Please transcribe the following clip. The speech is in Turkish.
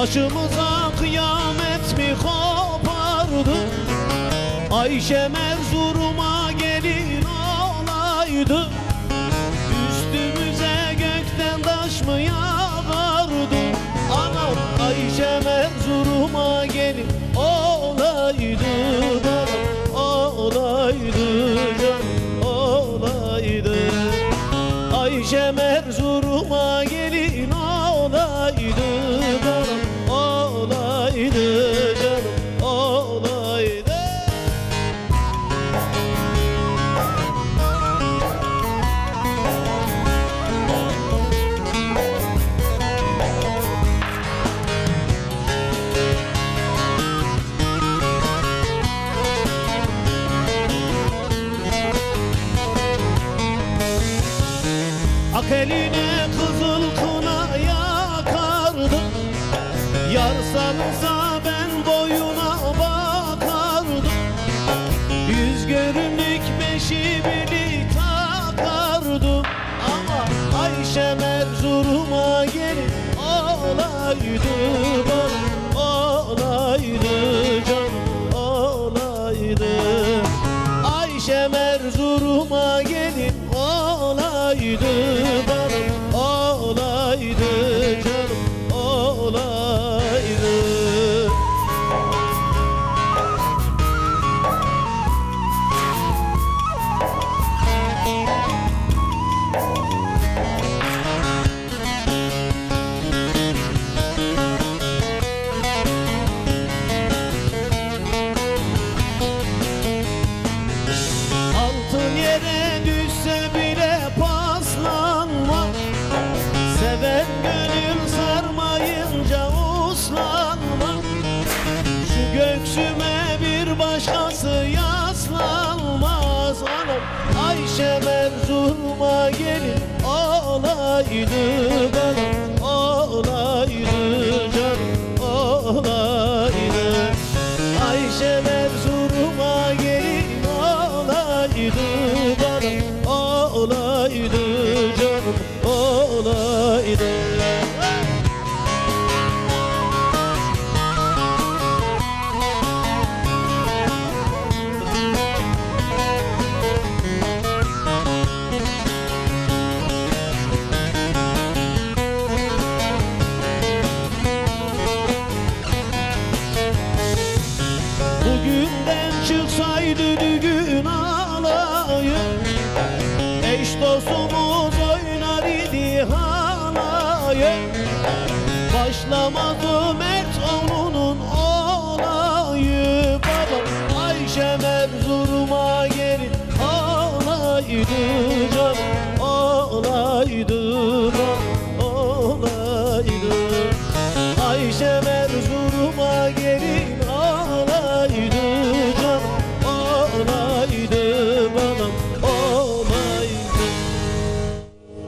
Başımıza kıyamet mi kopardı? Ayşem Erzurum'a gelin olaydı. Üstümüze gökten taş mı yağardı? Anam Ayşem Erzurum'a gelin olaydı. Olaydı can olaydı. Ayşem Erzurum'a gelin olaydı. Olaydı canım olaydı. Ak eline kızıl kına yakardı. Yar sarılsa ben boyuna bakardım. Yüz görümlük beşi birlik takardım. Ama Ayşem Erzurum'a gelin olaydı bana, olaydı canım olaydı. Ayşem Erzurum'a gelin olaydı bana, olaydı canım olaydı. Altın yere düşse bile paslanma. Seven gönül sarmayınca uslanma. Şu göksüme bir başkası yaslanmaz. Anam Ayşem Erzurum'a gelin olaydı bana, olaydı canım olaydı. Ayşem Erzurum'a gelin olaydı bana, olaydı canım olaydı. Bugünden çıksaydı düğün alayı, eş dostumuz oynar idi halayı. Başlamadı Mert oğlunun olayı. Babam Ayşem Erzurum'a gelin olaydı canım olaydı bana, olaydı. Ayşem